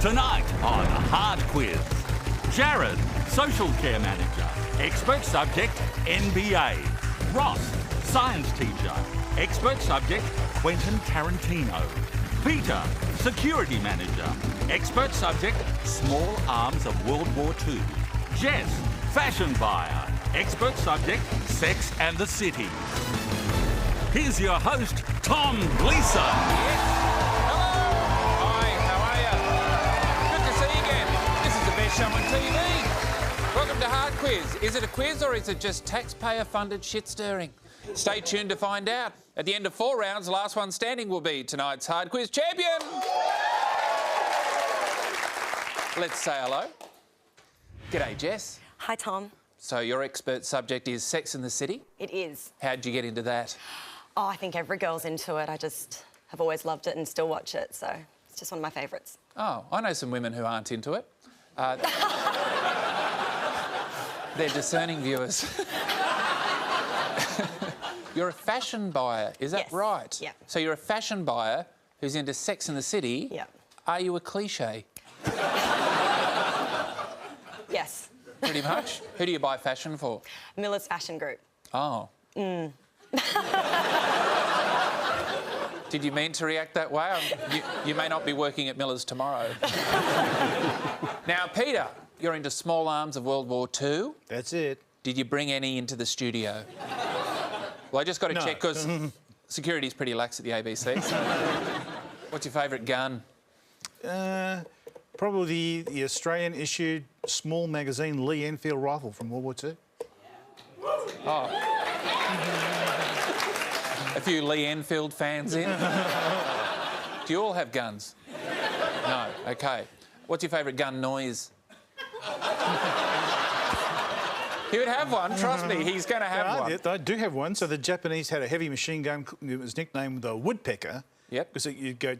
Tonight on Hard Quiz, Jared, social care manager, expert subject NBA. Ross, science teacher, expert subject Quentin Tarantino. Peter, security manager, expert subject small arms of World War II. Jess, fashion buyer, expert subject sex and the city. Here's your host, Tom Gleeson. Show on TV. Welcome to Hard Quiz. Is it a quiz or is it just taxpayer-funded shit-stirring? Stay tuned to find out. At the end of 4 rounds, the last one standing will be tonight's Hard Quiz champion. Let's say hello. G'day, Jess. Hi, Tom. So your expert subject is Sex and the City? It is. How'd you get into that? Oh, I think every girl's into it. I just have always loved it and still watch it, so it's just one of my favourites. Oh, I know some women who aren't into it. They're discerning viewers. You're a fashion buyer, is that right? Yeah. So you're a fashion buyer who's into Sex and the City. Yeah. Are you a cliche? Yes. Pretty much. Who do you buy fashion for? Miller's Fashion Group. Oh. Did you mean to react that way? You may not be working at Miller's tomorrow. Now, Peter, you're into small arms of World War II. That's it. Did you bring any into the studio? Well, I just got to check because security's pretty lax at the ABC. So. What's your favourite gun? Probably the Australian-issued small magazine Lee Enfield rifle from World War II. Oh. A few Lee Enfield fans in? Do you all have guns? No. OK. What's your favourite gun noise? He would have one, trust me, he's going to have one. I do have one. So the Japanese had a heavy machine gun. It was nicknamed the woodpecker. Yep. Because you'd go...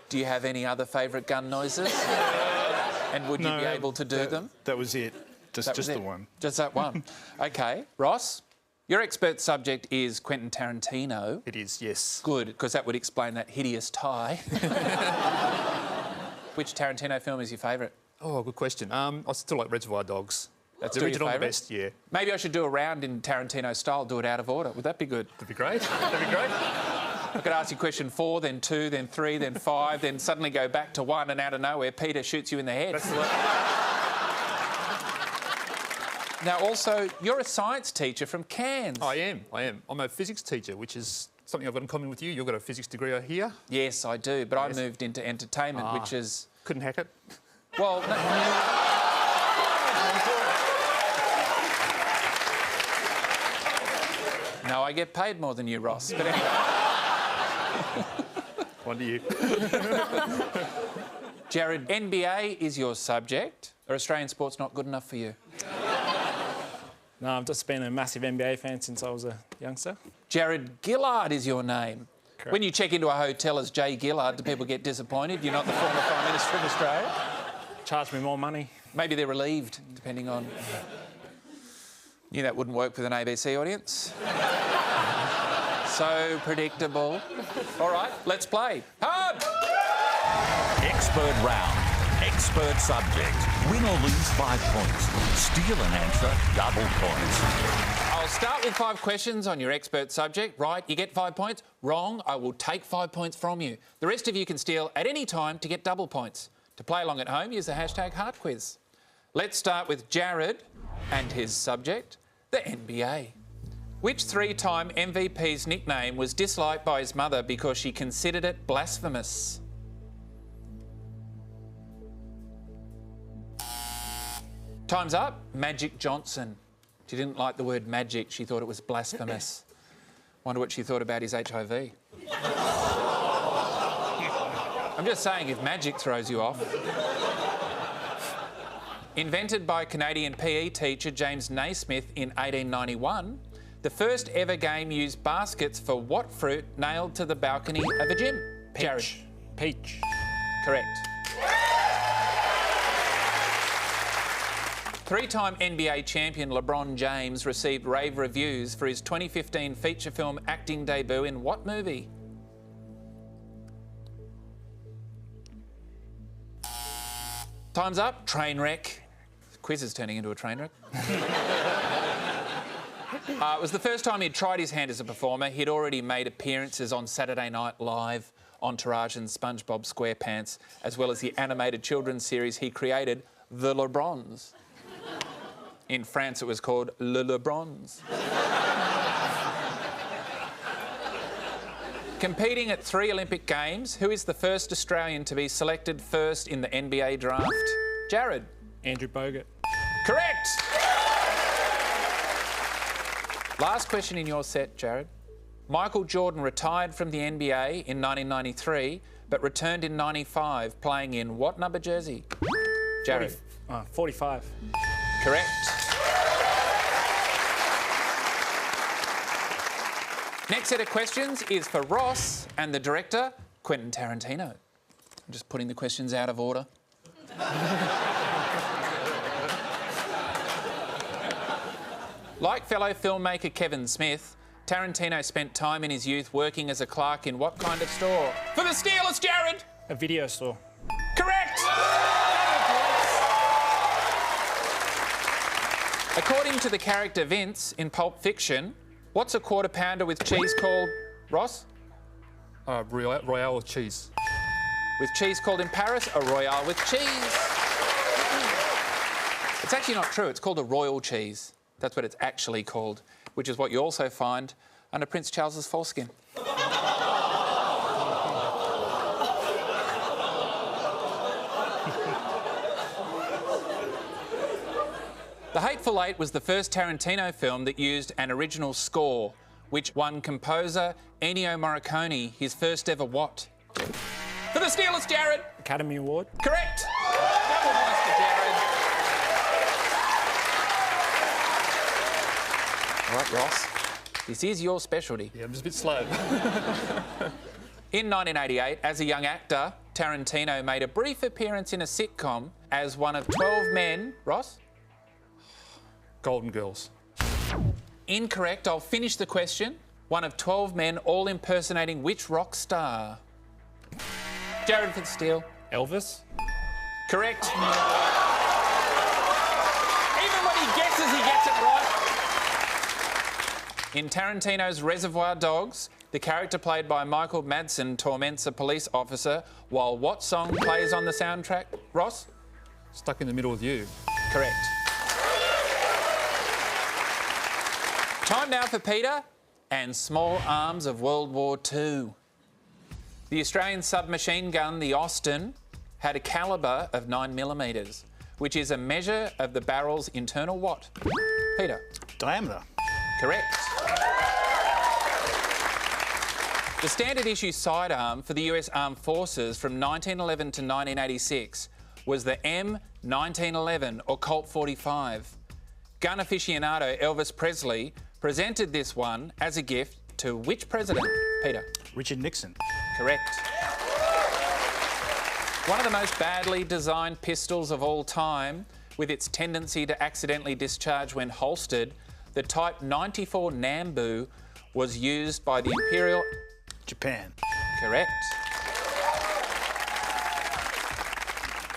Do you have any other favourite gun noises? And would you be able to do them? That was it. Just the one. Just that one. OK. Ross, your expert subject is Quentin Tarantino. It is, yes. Good, because that would explain that hideous tie. Which Tarantino film is your favourite? Oh, good question. I still like Reservoir Dogs. That's the original, the best, yeah. Maybe I should do a round in Tarantino style, do it out of order. Would that be good? That'd be great. That'd be great. I could ask you question 4, then 2, then 3, then 5, then suddenly go back to 1 and out of nowhere Peter shoots you in the head. That's the Now, also, you're a science teacher from Cairns. I am. I'm a physics teacher, which is something I've got in common with you. You've got a physics degree here. Yes, I do, but I moved into entertainment, which is... Couldn't hack it? Well... No, I get paid more than you, Ross, but anyway... Wonder you. Jared, NBA is your subject. Are Australian sports not good enough for you? No, I've just been a massive NBA fan since I was a youngster. Jared Gillard is your name. Correct. When you check into a hotel as Jay Gillard, do people get disappointed? You're not the former Prime Minister of Australia? Charge me more money. Maybe they're relieved, depending on... Knew that wouldn't work with an ABC audience. So predictable. All right, let's play. Hard! Expert round. Expert subject. Win or lose 5 points. Steal an answer, double points. I'll start with 5 questions on your expert subject. Right, you get 5 points. Wrong, I will take 5 points from you. The rest of you can steal at any time to get double points. To play along at home, use the hashtag HardQuiz. Let's start with Jared and his subject, the NBA. Which 3-time MVP's nickname was disliked by his mother because she considered it blasphemous? Time's up. Magic Johnson. She didn't like the word magic. She thought it was blasphemous. Wonder what she thought about his HIV. I'm just saying, if magic throws you off. Invented by Canadian PE teacher James Naismith in 1891, the first ever game used baskets for what fruit nailed to the balcony of a gym? Peach. Jared. Peach. Correct. Three-time NBA champion LeBron James received rave reviews for his 2015 feature film acting debut in what movie? Time's up. Trainwreck. This quiz is turning into a train wreck. It was the first time he'd tried his hand as a performer. He'd already made appearances on Saturday Night Live, Entourage and SpongeBob SquarePants, as well as the animated children's series he created, The Lebrons. In France, it was called Le Lebrons. Competing at 3 Olympic Games, who is the first Australian to be selected first in the NBA draft? Jared. Andrew Bogut. Correct. Last question in your set, Jared. Michael Jordan retired from the NBA in 1993, but returned in 95, playing in what number jersey? Jared. 45. Correct. Next set of questions is for Ross and the director, Quentin Tarantino. I'm just putting the questions out of order. Like fellow filmmaker Kevin Smith, Tarantino spent time in his youth working as a clerk in what kind of store? For the steal, it's Jared! A video store. Correct! According to the character Vince in Pulp Fiction, what's a quarter pounder with cheese called, Ross? Royale with cheese. With cheese called in Paris, a Royale with cheese. It's actually not true, it's called a royal cheese. That's what it's actually called, which is what you also find under Prince Charles's foreskin. The Hateful Eight was the first Tarantino film that used an original score, which won composer Ennio Morricone his first ever what? For the steal, it's Jared! Academy Award. Correct! Double points for Jared. All right, Ross, this is your specialty. Yeah, I'm just a bit slow. In 1988, as a young actor, Tarantino made a brief appearance in a sitcom as one of 12 men... Ross? Golden Girls. Incorrect. I'll finish the question. One of 12 men, all impersonating which rock star? Jared for the steal. Elvis. Correct. Even when he guesses, he gets it right. In Tarantino's Reservoir Dogs, the character played by Michael Madsen torments a police officer while what song plays on the soundtrack? Ross? Stuck in the Middle with You. Correct. Time now for Peter and Small Arms of World War II. The Australian submachine gun, the Austin, had a calibre of 9mm, which is a measure of the barrel's internal what? Peter? Diameter. Correct. The standard issue sidearm for the US Armed Forces from 1911 to 1986 was the M1911 or Colt 45. Gun aficionado Elvis Presley presented this one as a gift to which president? Peter? Richard Nixon. Correct. One of the most badly designed pistols of all time, with its tendency to accidentally discharge when holstered, the Type 94 Nambu was used by the Imperial... Japan. Correct.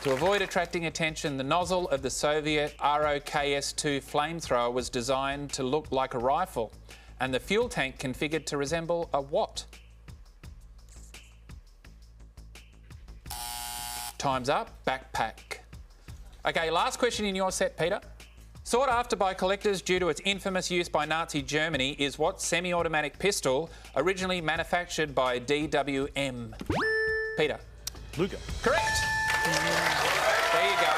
To avoid attracting attention, the nozzle of the Soviet ROKS-2 flamethrower was designed to look like a rifle, and the fuel tank configured to resemble a what? Time's up. Backpack. Okay, last question in your set, Peter. Sought after by collectors due to its infamous use by Nazi Germany is what semi-automatic pistol originally manufactured by DWM? Peter? Luger. Correct. There you go.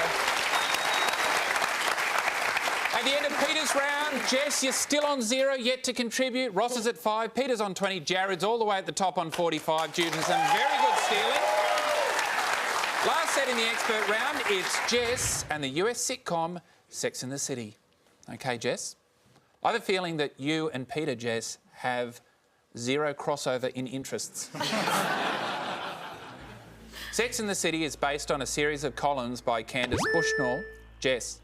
At the end of Peter's round, Jess, you're still on 0, yet to contribute. Ross is at 5, Peter's on 20, Jared's all the way at the top on 45 due to some very good stealing. Last set in the expert round, it's Jess and the US sitcom Sex and the City. Okay, Jess? I have a feeling that you and Peter, Jess, have 0 crossover in interests. Sex and the City is based on a series of columns by Candace Bushnell. Jess,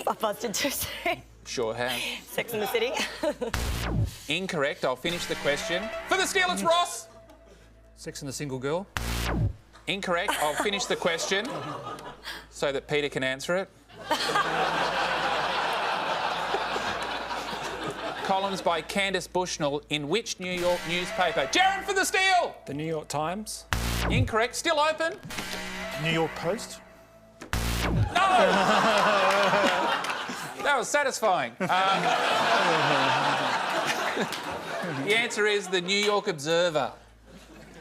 I buzzed too soon. Sure have. Sex in the City. Incorrect. I'll finish the question. For the steal, it's Ross. Sex and a Single Girl. Incorrect. I'll finish the question so that Peter can answer it. Columns by Candice Bushnell in which New York newspaper? Jared for the steal! The New York Times. Incorrect. Still open. New York Post. No! That was satisfying. The answer is the New York Observer.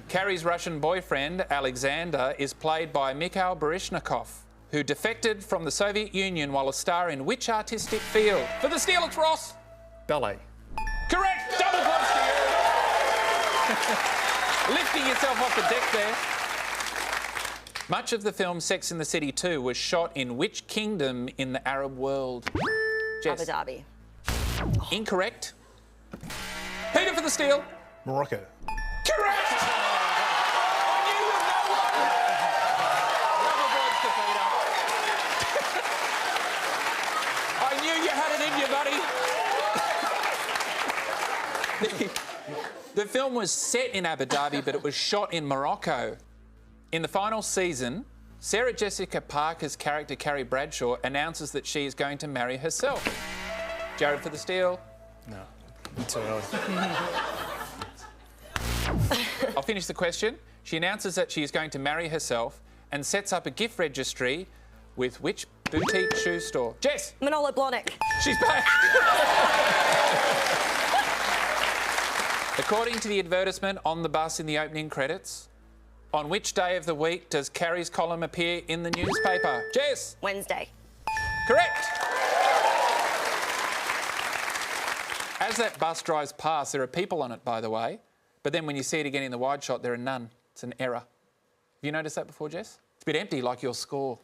Carrie's Russian boyfriend, Alexander, is played by Mikhail Baryshnikov, who defected from the Soviet Union while a star in which artistic field? For the steal, it's Ross. Ballet. Correct. Double points to you. Lifting yourself off the deck there. Much of the film Sex and the City 2 was shot in which kingdom in the Arab world? Jess. Abu Dhabi. Incorrect. Peter for the steal. Morocco. Correct! I knew you'd know one. Double points to Peter. I knew you had it in you, buddy. The film was set in Abu Dhabi, but it was shot in Morocco. In the final season, Sarah Jessica Parker's character, Carrie Bradshaw, announces that she is going to marry herself. Jared for the steal. No, too early. I'll finish the question. She announces that she is going to marry herself and sets up a gift registry with which boutique shoe store? Jess! Manolo Blahnik. She's back! According to the advertisement on the bus in the opening credits, on which day of the week does Carrie's column appear in the newspaper? Jess! Wednesday. Correct! As that bus drives past, there are people on it, by the way, but then when you see it again in the wide shot, there are none. It's an error. Have you noticed that before, Jess? It's a bit empty, like your score.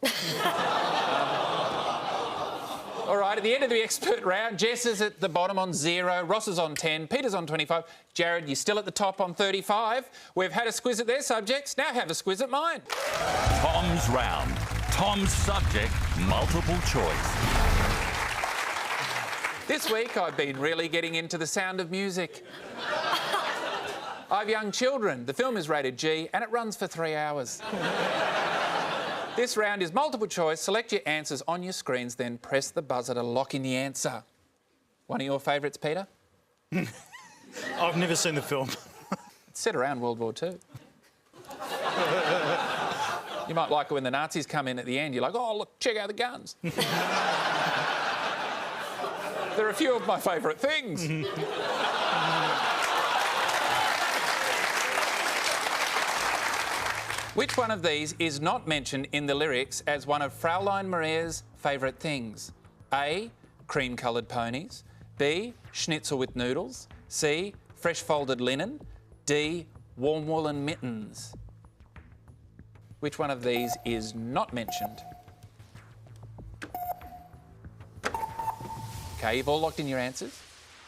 All right, at the end of the expert round, Jess is at the bottom on 0, Ross is on 10, Peter's on 25. Jared, you're still at the top on 35. We've had a squiz at their subjects, now have a squiz at mine. Tom's round. Tom's subject, multiple choice. This week I've been really getting into the sound of music. I have young children. The film is rated G and it runs for 3 hours. This round is multiple choice. Select your answers on your screens, then press the buzzer to lock in the answer. One of your favourites, Peter? I've never seen the film. It's set around World War II. You might like it when the Nazis come in at the end. You're like, oh, look, check out the guns. They're a few of my favourite things. Which one of these is not mentioned in the lyrics as one of Fraulein Maria's favourite things? A, cream-coloured ponies. B, schnitzel with noodles. C, fresh folded linen. D, warm woolen mittens. Which one of these is not mentioned? OK, you've all locked in your answers.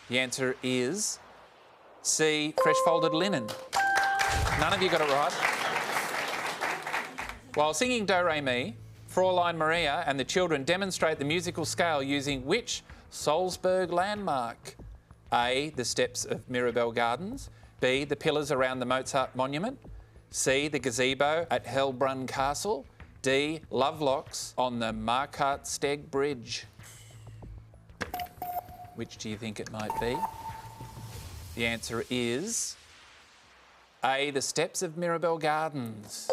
The answer is C, fresh folded linen. None of you got it right. While singing Do Re Mi, Fraulein Maria and the children demonstrate the musical scale using which Salzburg landmark? A, the steps of Mirabel Gardens. B, the pillars around the Mozart Monument. C, the gazebo at Hellbrunn Castle. D, Lovelocks on the Markartsteg Bridge. Which do you think it might be? The answer is A, the steps of Mirabel Gardens.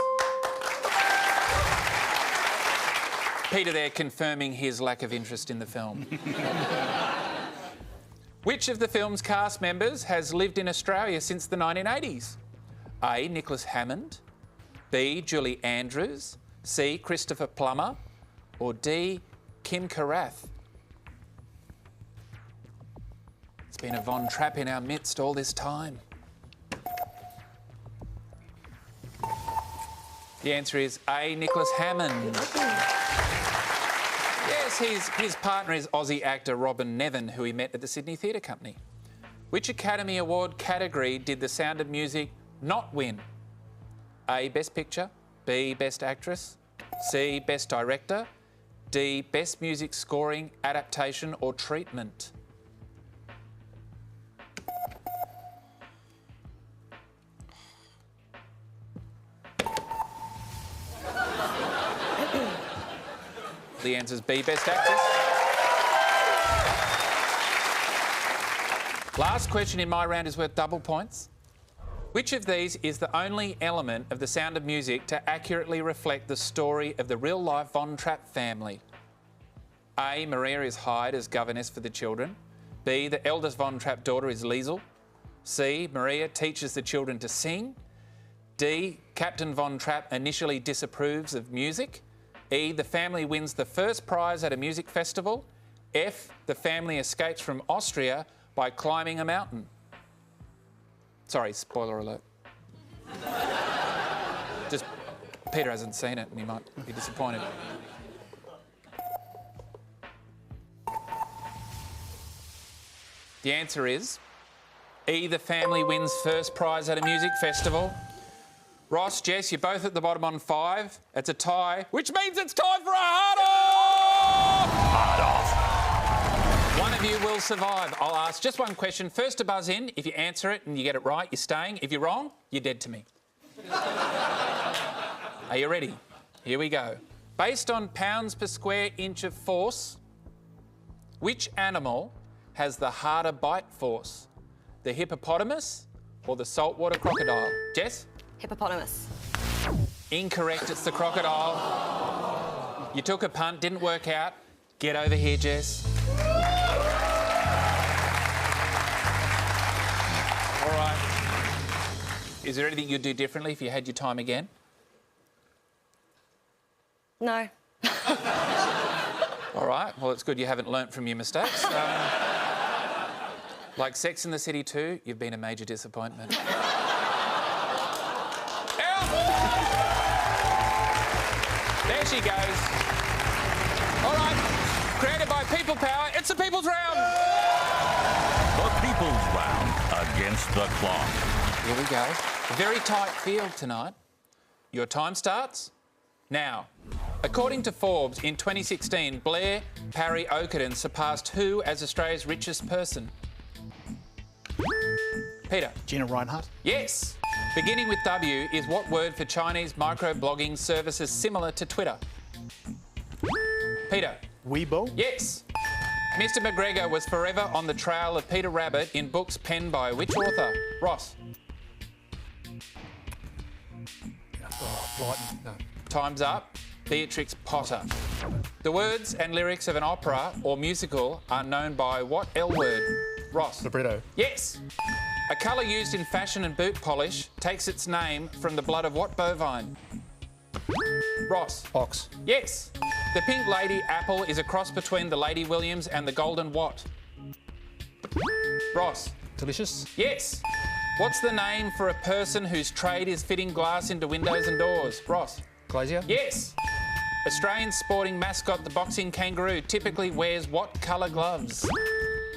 Peter there confirming his lack of interest in the film. Which of the film's cast members has lived in Australia since the 1980s? A, Nicholas Hammond. B, Julie Andrews. C, Christopher Plummer. Or D, Kim Carath. It's been a Von Trapp in our midst all this time. The answer is A, Nicholas Hammond. Yes, his partner is Aussie actor Robin Nevin, who he met at the Sydney Theatre Company. Which Academy Award category did The Sound of Music not win? A, Best Picture. B, Best Actress. C, Best Director. D, best music scoring, adaptation or treatment? The answer is B, best actress. Last question in my round is worth double points. Which of these is the only element of The Sound of Music to accurately reflect the story of the real-life Von Trapp family? A, Maria is hired as governess for the children. B, the eldest Von Trapp daughter is Liesel. C, Maria teaches the children to sing. D, Captain Von Trapp initially disapproves of music. E, the family wins the first prize at a music festival. F, the family escapes from Austria by climbing a mountain. Sorry, spoiler alert. Just, Peter hasn't seen it and he might be disappointed. The answer is E, the family wins first prize at a music festival. Ross, Jess, you're both at the bottom on 5. It's a tie, which means it's time for a hard-off! Hard-off! One of you will survive. I'll ask just one question. First to buzz in. If you answer it and you get it right, you're staying. If you're wrong, you're dead to me. Are you ready? Here we go. Based on pounds per square inch of force, which animal has the harder bite force? The hippopotamus or the saltwater crocodile? Jess? Hippopotamus. Incorrect, it's the crocodile. You took a punt, didn't work out. Get over here, Jess. All right. Is there anything you'd do differently if you had your time again? No. All right, well, it's good you haven't learnt from your mistakes. Like Sex and the City 2, you've been a major disappointment. There she goes. All right, created by People Power, it's the People's Round. The People's Round against the clock. Here we go. A very tight field tonight. Your time starts now. According to Forbes, in 2016, Blair Parry Okerton surpassed who as Australia's richest person? Peter. Gina Reinhardt. Yes. Beginning with W is what word for Chinese microblogging services similar to Twitter? Peter. Weibo. Yes. Mr. McGregor was forever on the trail of Peter Rabbit in books penned by which author? Ross. Brighton, no. Time's up. Beatrix Potter. The words and lyrics of an opera or musical are known by what L word? Ross. Libretto. Yes. A colour used in fashion and boot polish takes its name from the blood of what bovine? Ross. Ox. Yes. The Pink Lady apple is a cross between the Lady Williams and the Golden what? Ross. Delicious. Yes. What's the name for a person whose trade is fitting glass into windows and doors? Ross. Glazier. Yes. Australian sporting mascot, the boxing kangaroo, typically wears what colour gloves?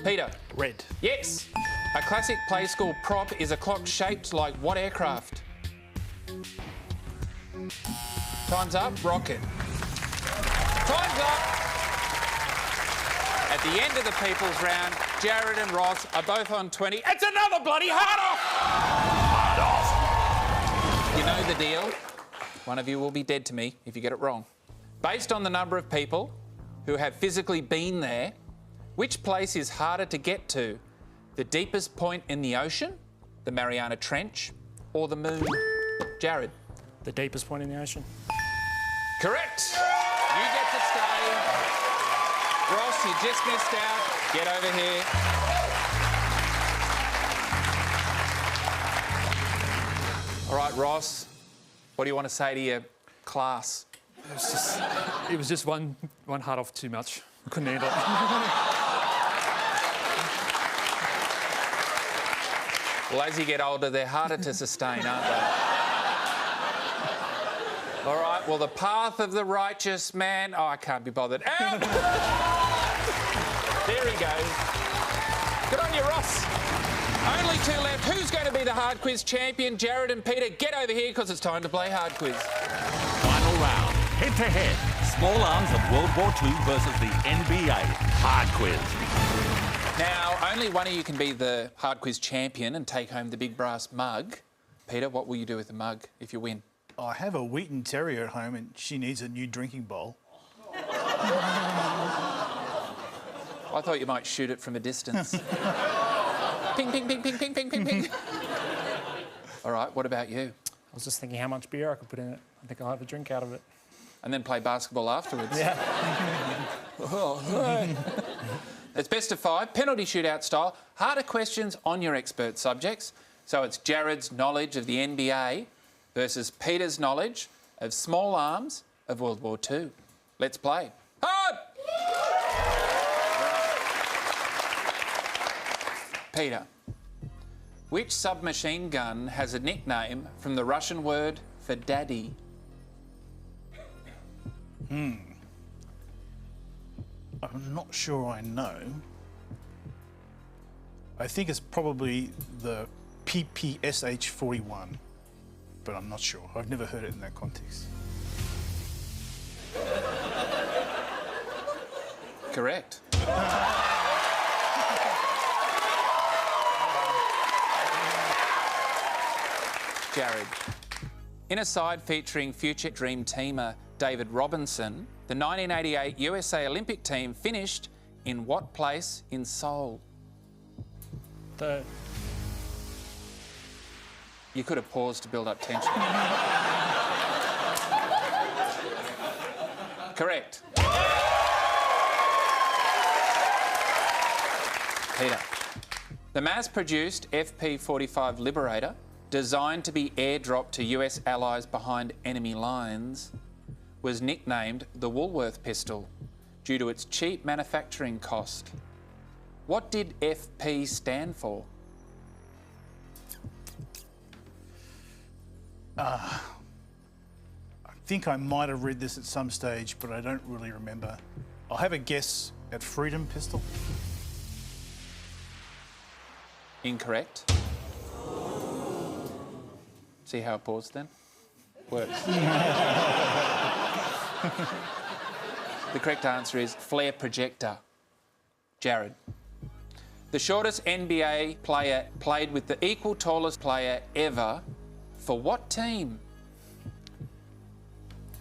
Peter. Red. Yes. A classic play school prop is a clock shaped like what aircraft? Time's up. Rocket. Time's up. At the end of the People's Round, Jared and Ross are both on 20. It's another bloody hard-off! Hard-off. You know the deal. One of you will be dead to me if you get it wrong. Based on the number of people who have physically been there, which place is harder to get to? The deepest point in the ocean, the Mariana Trench, or the moon? Jared. The deepest point in the ocean. Correct. You get to stay. Ross, you just missed out. Get over here. All right, Ross, what do you want to say to your class? It was just one hard off too much. I couldn't handle it. Well, as you get older, they're harder to sustain, aren't they? All right, well, the path of the righteous man... Oh, I can't be bothered. Out! There he goes. Good on you, Ross. Only 2 left. Who's going to be the hard quiz champion? Jared and Peter, get over here because it's time to play hard quiz. Final round. Head to head. Small arms of World War II versus the NBA. Hard quiz. Now, only one of you can be the hard quiz champion and take home the big brass mug. Peter, what will you do with the mug if you win? I have a Wheaton Terrier at home and she needs a new drinking bowl. I thought you might shoot it from a distance. Ping, ping, ping, ping, ping, ping, ping, ping. All right, what about you? I was just thinking how much beer I could put in it. I think I'll have a drink out of it. And then play basketball afterwards. Yeah. It's best of 5, penalty shootout style. Harder questions on your expert subjects. So it's Jared's knowledge of the NBA versus Peter's knowledge of small arms of World War II. Let's play. Hard! Peter, which submachine gun has a nickname from the Russian word for daddy? I'm not sure I know. I think it's probably the PPSH-41, but I'm not sure. I've never heard it in that context. Correct. Jared, in a side featuring future Dream Teamer David Robinson, the 1988 USA Olympic team finished in what place in Seoul? The You could have paused to build up tension. Correct. Peter, the mass-produced FP-45 Liberator, designed to be airdropped to US allies behind enemy lines, was nicknamed the Woolworth pistol due to its cheap manufacturing cost. What did FP stand for? I think I might have read this at some stage, but I don't really remember. I'll have a guess at Freedom Pistol. Incorrect. See how it paused then? Works. The correct answer is flare projector. Jared. The shortest NBA player played with the equal tallest player ever for what team?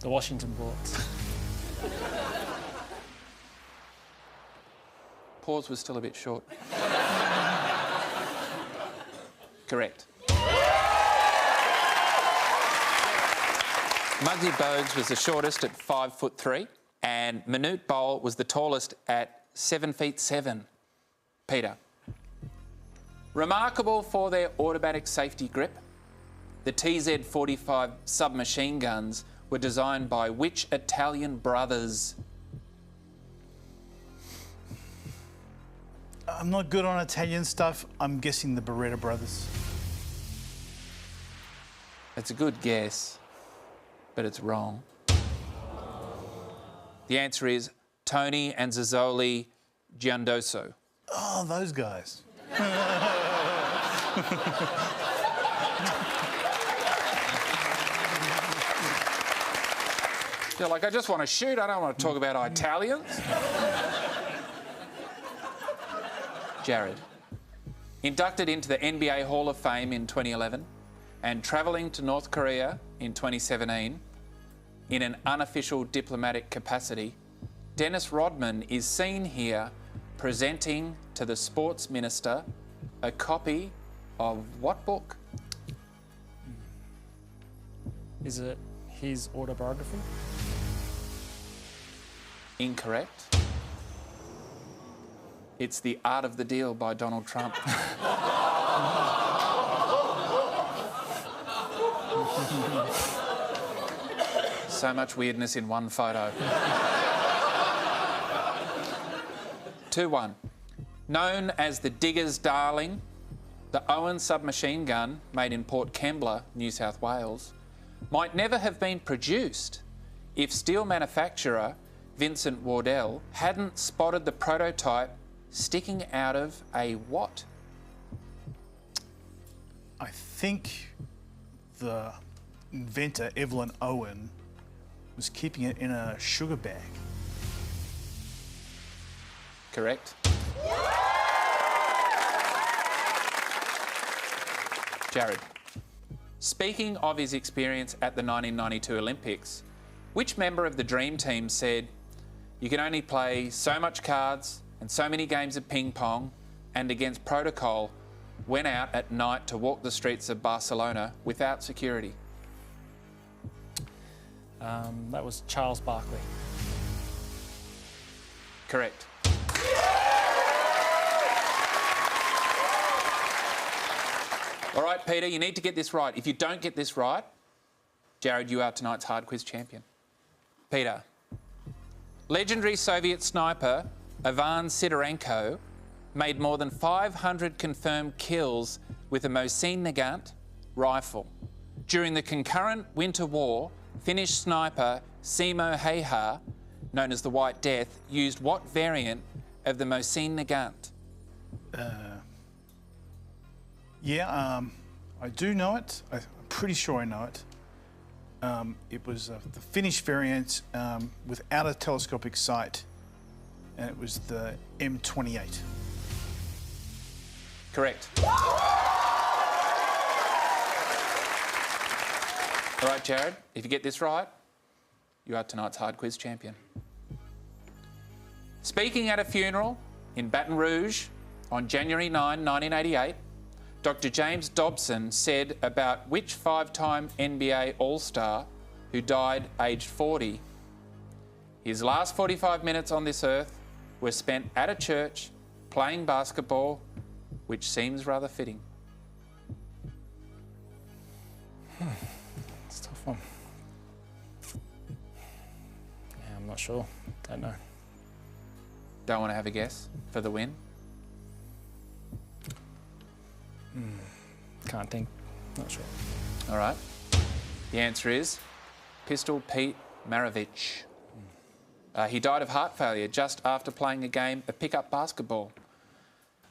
the Washington Bullets. Pause was still a bit short. Correct. Muggsy Bogues was the shortest at 5'3", and Manute Bol was the tallest at 7'7". Peter. Remarkable for their automatic safety grip, the TZ-45 submachine guns were designed by which Italian brothers? I'm not good on Italian stuff. I'm guessing the Beretta brothers. It's a good guess, but it's wrong. The answer is Tony and Zazzoli Giandoso. Oh, those guys. You're like, I just want to shoot, I don't want to talk about Italians. Jared, inducted into the NBA Hall of Fame in 2011 and travelling to North Korea in 2017 in an unofficial diplomatic capacity, Dennis Rodman is seen here presenting to the Sports Minister a copy of what book? Is it his autobiography? Incorrect. It's The Art of the Deal by Donald Trump. So much weirdness in one photo. 2-1. Known as the Digger's Darling, the Owen submachine gun, made in Port Kembla, New South Wales, might never have been produced if steel manufacturer Vincent Wardell hadn't spotted the prototype sticking out of a what? I think the inventor, Evelyn Owen, was keeping it in a sugar bag. Correct. Jared, speaking of his experience at the 1992 Olympics, which member of the Dream Team said, "You can only play so much cards and so many games of ping pong, and against protocol, went out at night to walk the streets of Barcelona without security"? That was Charles Barkley. Correct. All right, Peter, you need to get this right. If you don't get this right, Jared, you are tonight's hard quiz champion. Peter, legendary Soviet sniper Ivan Sidorenko made more than 500 confirmed kills with a Mosin Nagant rifle. During the concurrent Winter War, Finnish sniper Simo Häyhä, known as the White Death, used what variant of the Mosin Nagant? I do know it. I'm pretty sure I know it. It was the Finnish variant without a telescopic sight, and it was the M28. Correct. All right, Jared, if you get this right, you are tonight's hard quiz champion. Speaking at a funeral in Baton Rouge on January 9, 1988, Dr. James Dobson said about which five-time NBA All-Star who died aged 40, "His last 45 minutes on this earth were spent at a church playing basketball, which seems rather fitting." It's a tough one. Yeah, I'm not sure. Don't know. Don't want to have a guess for the win? Can't think. Not sure. All right. The answer is Pistol Pete Maravich. He died of heart failure just after playing a game of pickup basketball.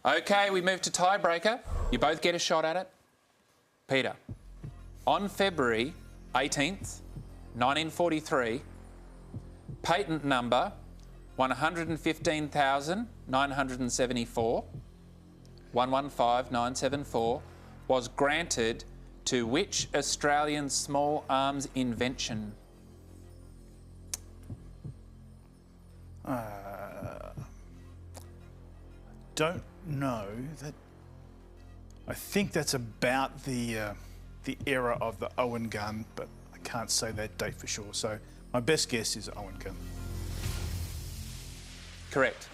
OK, we move to tiebreaker. You both get a shot at it. Peter, on February 18th, 1943, patent number 115,974, 115974, was granted to which Australian small arms invention? Don't know that. I think that's about the era of the Owen gun, but I can't say that date for sure. So my best guess is Owen gun. Correct.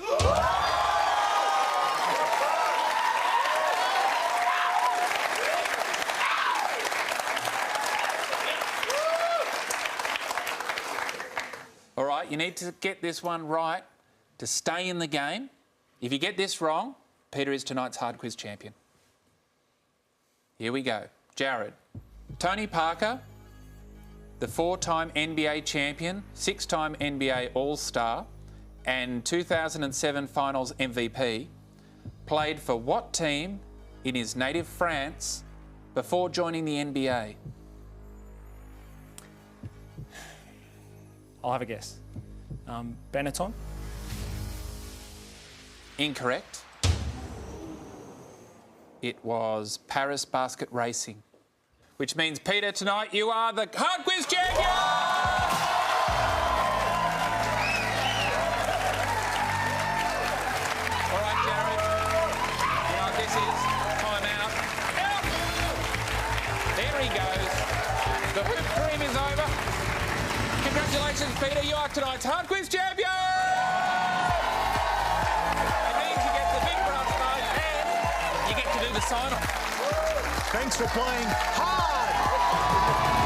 All right, you need to get this one right to stay in the game. If you get this wrong, Peter is tonight's hard quiz champion. Here we go. Jared, Tony Parker, the 4-time NBA champion, 6-time NBA All-Star, and 2007 Finals MVP, played for what team in his native France before joining the NBA? I'll have a guess. Benetton? Incorrect. It was Paris Basket Racing, which means, Peter, tonight you are the hard quiz champion! All right, Jared. You know what this is? Time out. Out! There he goes. The whipped cream is over. Congratulations, Peter. You are tonight's hard quiz champion! It means you get the big brass mug and you get to do the sign-off. Thanks for playing hard.